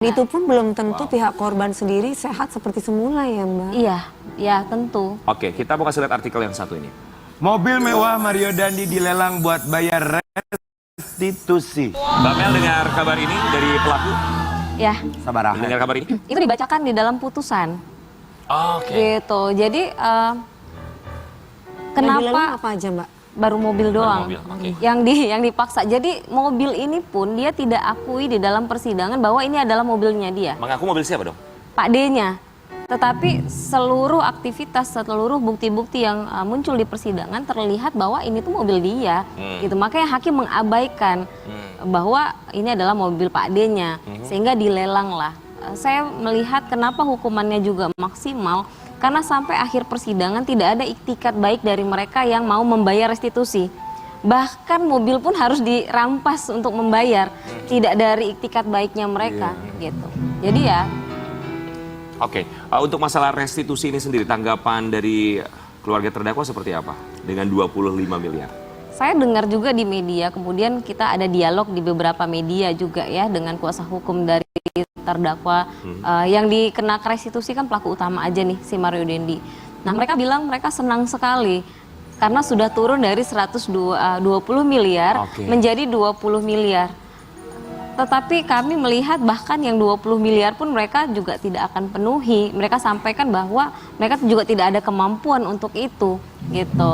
Itu pun belum tentu pihak korban sendiri sehat seperti semula ya Mbak? Iya, ya tentu. Oke, kita mau kasih lihat artikel yang satu ini. Mobil mewah Mario Dandi dilelang buat bayar restitusi. Mbak Mel dengar kabar ini dari pelaku? Ya, Sabar Dengar kabar ini? itu dibacakan di dalam putusan. Oke. Gitu. Jadi Yang dilelang kenapa apa aja Mbak? baru mobil doang mobil, oke. yang dipaksa. Jadi mobil ini pun dia tidak akui di dalam persidangan bahwa ini adalah mobilnya dia, Mengaku mobil siapa dong? Pak D-nya. Tetapi seluruh aktivitas, seluruh bukti-bukti yang muncul di persidangan terlihat bahwa ini tuh mobil dia. Gitu. Makanya hakim mengabaikan bahwa ini adalah mobil Pak D-nya, sehingga dilelang lah. Saya melihat kenapa hukumannya juga maksimal, karena sampai akhir persidangan tidak ada iktikat baik dari mereka yang mau membayar restitusi. Bahkan mobil pun harus dirampas untuk membayar, tidak dari iktikat baiknya mereka. Gitu. Jadi ya. Oke, untuk masalah restitusi ini sendiri, tanggapan dari keluarga terdakwa seperti apa dengan 25 miliar? Saya dengar juga di media, kemudian kita ada dialog di beberapa media juga ya dengan kuasa hukum dari terdakwa. Yang dikena restitusi kan pelaku utama aja nih, si Mario Dandi. Nah mereka bilang mereka senang sekali karena sudah turun dari 120 miliar menjadi 20 miliar. Tetapi kami melihat bahkan yang 20 miliar pun mereka juga tidak akan penuhi. Mereka sampaikan bahwa mereka juga tidak ada kemampuan untuk itu, gitu.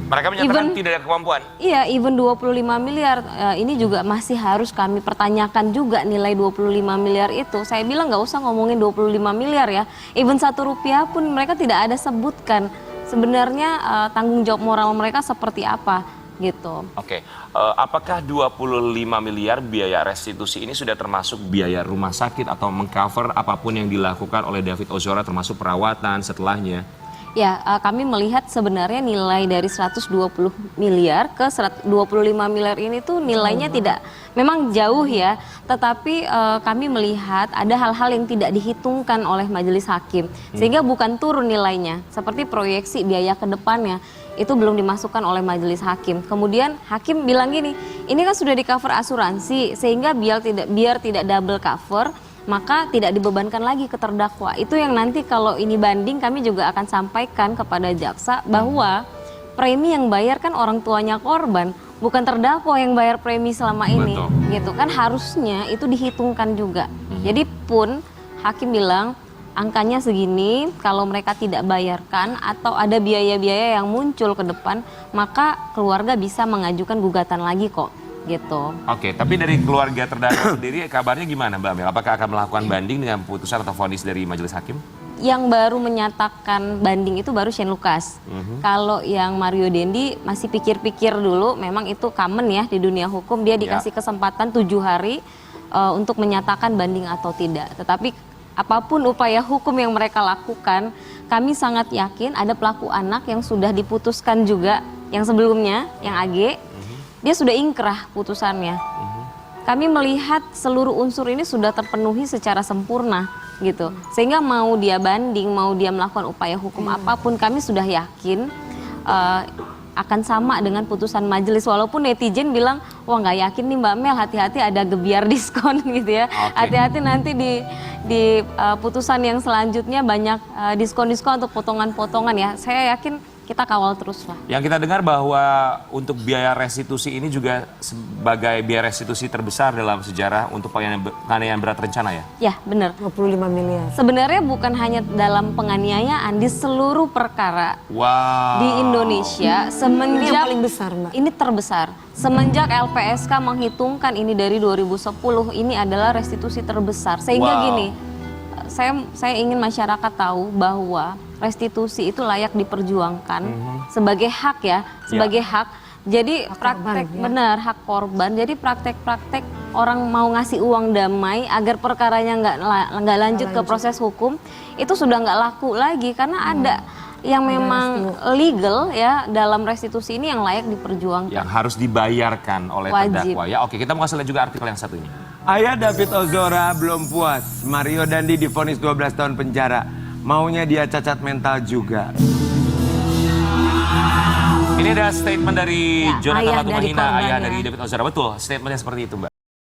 Mereka menyatakan tidak ada kemampuan? Iya, even 25 miliar ini juga masih harus kami pertanyakan juga nilai 25 miliar itu. Saya bilang nggak usah ngomongin 25 miliar ya. Even 1 rupiah pun mereka tidak ada sebutkan sebenarnya tanggung jawab moral mereka seperti apa gitu. Oke, apakah 25 miliar biaya restitusi ini sudah termasuk biaya rumah sakit atau mengcover apapun yang dilakukan oleh David Ozora termasuk perawatan setelahnya? Ya, kami melihat sebenarnya nilai dari 120 miliar ke 25 miliar ini tuh nilainya tidak, memang jauh ya. Tetapi kami melihat ada hal-hal yang tidak dihitungkan oleh majelis hakim. Sehingga bukan turun nilainya, seperti proyeksi biaya ke depannya. Itu belum dimasukkan oleh majelis hakim. Kemudian hakim bilang gini, ini kan sudah di cover asuransi, sehingga biar tidak double cover, maka tidak dibebankan lagi ke terdakwa. Itu yang nanti kalau ini banding kami juga akan sampaikan kepada jaksa bahwa premi yang bayar kan orang tuanya korban, bukan terdakwa yang bayar premi selama ini. Betul. Gitu kan, harusnya itu dihitungkan juga. Jadi pun hakim bilang angkanya segini, kalau mereka tidak bayarkan atau ada biaya-biaya yang muncul ke depan, maka keluarga bisa mengajukan gugatan lagi kok. Gitu. Oke, tapi dari keluarga terdakwa sendiri kabarnya gimana Mbak Mel? Apakah akan melakukan banding dengan putusan atau vonis dari majelis hakim? Yang baru menyatakan banding itu baru Shane Lucas. Kalau yang Mario Dandi masih pikir-pikir dulu, memang itu common ya di dunia hukum, dia dikasih kesempatan 7 hari untuk menyatakan banding atau tidak. Tetapi apapun upaya hukum yang mereka lakukan, kami sangat yakin ada pelaku anak yang sudah diputuskan juga, yang sebelumnya, yang AG, dia sudah ingkrah putusannya. Kami melihat seluruh unsur ini sudah terpenuhi secara sempurna gitu. Sehingga mau dia banding, mau dia melakukan upaya hukum apapun, kami sudah yakin akan sama dengan putusan majelis. Walaupun netizen bilang, wah nggak yakin nih Mbak Mel, hati-hati ada gebiar diskon gitu ya. Hati-hati nanti di putusan yang selanjutnya banyak diskon-diskon atau potongan-potongan ya. Saya yakin kita kawal terus lah. Yang kita dengar bahwa untuk biaya restitusi ini juga sebagai biaya restitusi terbesar dalam sejarah untuk penganiayaan berat rencana ya? Ya benar. 25 miliar. Sebenarnya bukan hanya dalam penganiayaan, di seluruh perkara di Indonesia semenjak Ini yang paling besar Mbak. ini terbesar. Semenjak LPSK menghitungkan ini dari 2010, ini adalah restitusi terbesar. Sehingga gini, saya ingin masyarakat tahu bahwa restitusi itu layak diperjuangkan sebagai hak ya, sebagai hak. Jadi praktek benar hak korban. Jadi praktek-praktek orang mau ngasih uang damai agar perkaranya nggak lanjut ke proses hukum itu sudah nggak laku lagi karena ada yang memang legal ya dalam restitusi ini yang layak diperjuangkan. Yang harus dibayarkan oleh terdakwa ya. Oke, kita mau kasih lihat juga artikel yang satu ini. Ayah David Ozora belum puas. Mario Dandi divonis 12 tahun penjara. Maunya dia cacat mental juga. Ini ada statement dari Jonathan ayah Latumahina, dari ayah korbannya. dari David Ozora. Betul, statementnya seperti itu Mbak.